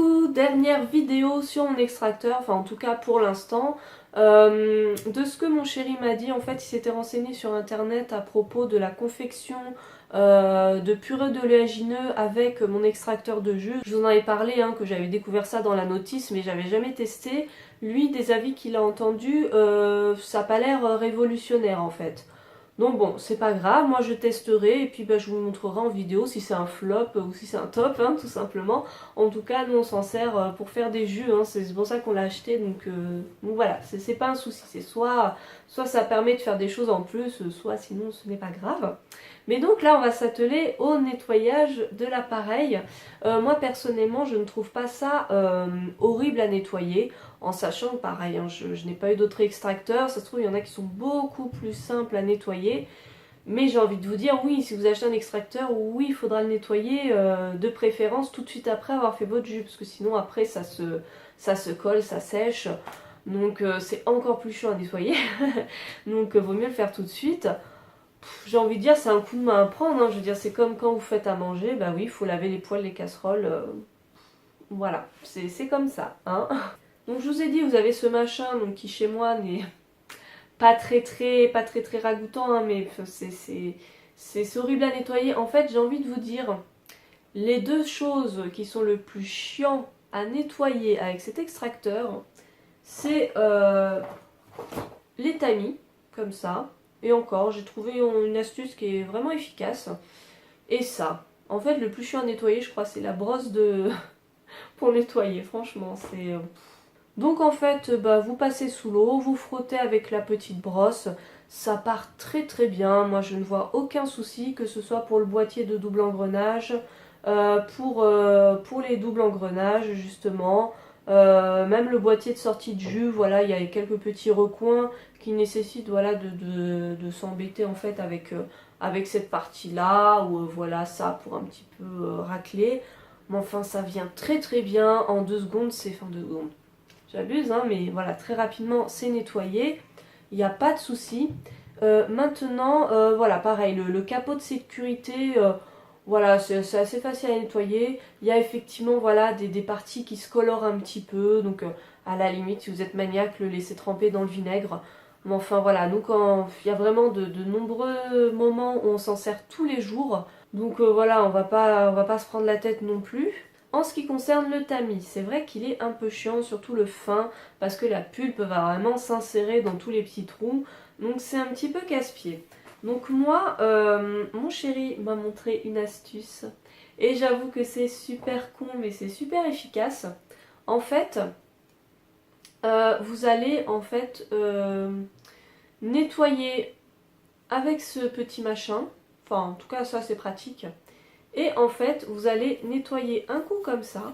Coucou, dernière vidéo sur mon extracteur, enfin en tout cas pour l'instant. De ce que mon chéri m'a dit, en fait il s'était renseigné sur internet à propos de la confection de purée d'oléagineux avec mon extracteur de jus. Je vous en avais parlé, hein, que j'avais découvert ça dans la notice mais j'avais jamais testé. Lui, des avis qu'il a entendus, ça n'a pas l'air révolutionnaire en fait. Donc bon, c'est pas grave, moi je testerai et puis bah, je vous montrerai en vidéo si c'est un flop ou si c'est un top, hein, tout simplement. En tout cas, nous on s'en sert pour faire des jus, hein, c'est pour ça qu'on l'a acheté, donc voilà, c'est pas un souci. C'est soit ça permet de faire des choses en plus, soit sinon ce n'est pas grave. Mais donc là, on va s'atteler au nettoyage de l'appareil. Moi personnellement, je ne trouve pas ça horrible à nettoyer. En sachant que pareil, hein, je n'ai pas eu d'autres extracteurs, ça se trouve il y en a qui sont beaucoup plus simples à nettoyer. Mais j'ai envie de vous dire, oui, si vous achetez un extracteur, oui, il faudra le nettoyer de préférence tout de suite après avoir fait votre jus. Parce que sinon après ça se colle, ça sèche. Donc c'est encore plus chaud à nettoyer. Donc vaut mieux le faire tout de suite. J'ai envie de dire, c'est un coup de main à prendre. Hein. Je veux dire, c'est comme quand vous faites à manger, bah oui, il faut laver les poêles, les casseroles. Voilà, c'est comme ça. Hein. Donc je vous ai dit, vous avez ce machin donc, qui chez moi n'est pas très ragoûtant, hein, mais c'est horrible à nettoyer. En fait, j'ai envie de vous dire, les deux choses qui sont le plus chiant à nettoyer avec cet extracteur, c'est les tamis, comme ça. Et encore, j'ai trouvé une astuce qui est vraiment efficace. Et ça, en fait, le plus chiant à nettoyer, je crois, c'est la brosse de... pour nettoyer, franchement, c'est... Donc en fait, bah, vous passez sous l'eau, vous frottez avec la petite brosse, ça part très bien, moi je ne vois aucun souci, que ce soit pour le boîtier de double engrenage, pour les doubles engrenages justement, même le boîtier de sortie de jus, voilà, il y a quelques petits recoins qui nécessitent voilà, de s'embêter en fait avec cette partie-là, ou voilà ça pour un petit peu racler, mais enfin ça vient très bien, en 2 secondes, enfin 2 secondes. J'abuse, hein, mais voilà, très rapidement, c'est nettoyé. Il n'y a pas de souci. Maintenant, voilà, pareil, le capot de sécurité, voilà, c'est assez facile à nettoyer. Il y a effectivement, voilà, des parties qui se colorent un petit peu. Donc, à la limite, si vous êtes maniaque, le laissez tremper dans le vinaigre. Mais enfin, voilà, nous, quand il y a vraiment de nombreux moments où on s'en sert tous les jours. Donc, voilà, on va pas se prendre la tête non plus. En ce qui concerne le tamis, c'est vrai qu'il est un peu chiant, surtout le fin, parce que la pulpe va vraiment s'insérer dans tous les petits trous, donc c'est un petit peu casse-pied. Donc moi, mon chéri m'a montré une astuce, et j'avoue que c'est super con, mais c'est super efficace. En fait, vous allez en fait nettoyer avec ce petit machin, enfin en tout cas ça c'est pratique. Et en fait, vous allez nettoyer un coup comme ça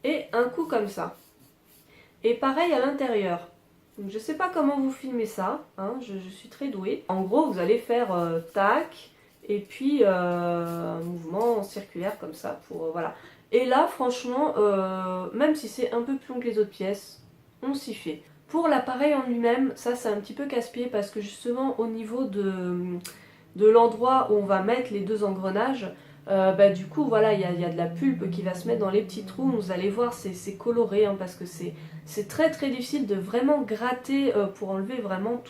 et un coup comme ça. Et pareil à l'intérieur. Donc je sais pas comment vous filmez ça, hein, je suis très douée. En gros, vous allez faire tac et puis un mouvement circulaire comme ça pour voilà. Et là, franchement, même si c'est un peu plus long que les autres pièces, on s'y fait. Pour l'appareil en lui-même, ça c'est un petit peu casse-pied parce que justement au niveau de l'endroit où on va mettre les 2 engrenages, bah, du coup voilà il y a de la pulpe qui va se mettre dans les petits trous. Vous allez voir c'est coloré, hein, parce que c'est très difficile de vraiment gratter pour enlever vraiment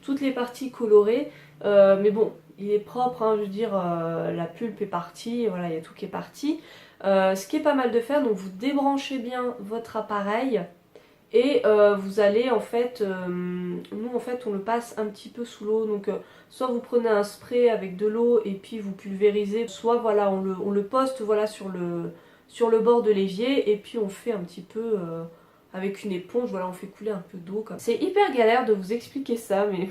toutes les parties colorées, mais bon il est propre, hein, je veux dire, la pulpe est partie, voilà il y a tout qui est parti. Ce qui est pas mal de faire, donc vous débranchez bien votre appareil. Et vous allez en fait, nous en fait on le passe un petit peu sous l'eau, donc soit vous prenez un spray avec de l'eau et puis vous pulvérisez, soit voilà on le poste voilà sur le bord de l'évier et puis on fait un petit peu avec une éponge, voilà on fait couler un peu d'eau comme ça. C'est hyper galère de vous expliquer ça, mais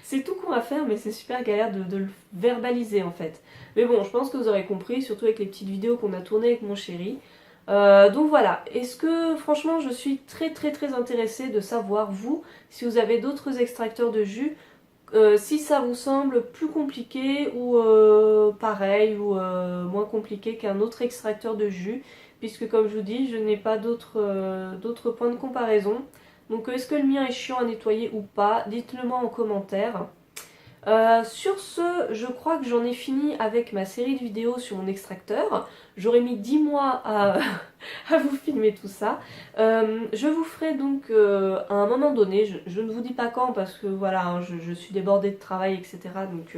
c'est tout con à faire, mais c'est super galère de le verbaliser en fait. Mais bon, je pense que vous aurez compris, surtout avec les petites vidéos qu'on a tournées avec mon chéri. Donc voilà, est-ce que franchement je suis très intéressée de savoir vous, si vous avez d'autres extracteurs de jus, si ça vous semble plus compliqué ou pareil ou moins compliqué qu'un autre extracteur de jus, puisque comme je vous dis, je n'ai pas d'autres points de comparaison. Donc est-ce que le mien est chiant à nettoyer ou pas? Dites-le moi en commentaire. Sur ce, je crois que j'en ai fini avec ma série de vidéos sur mon extracteur. J'aurais mis 10 mois à, à vous filmer tout ça. Je vous ferai donc à un moment donné, je ne vous dis pas quand parce que voilà, hein, je suis débordée de travail, etc. Donc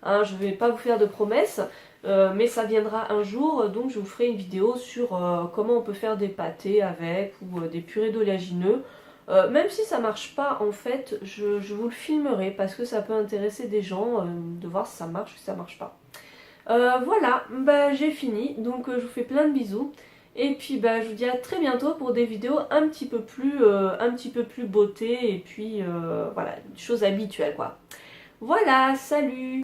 hein, je ne vais pas vous faire de promesses, mais ça viendra un jour. Donc je vous ferai une vidéo sur comment on peut faire des pâtés avec ou des purées d'oléagineux. Même si ça marche pas, en fait, je vous le filmerai parce que ça peut intéresser des gens de voir si ça marche ou si ça marche pas. Voilà, bah, j'ai fini, donc je vous fais plein de bisous. Et puis bah, je vous dis à très bientôt pour des vidéos un petit peu plus beauté et puis voilà, choses habituelles quoi. Voilà, salut!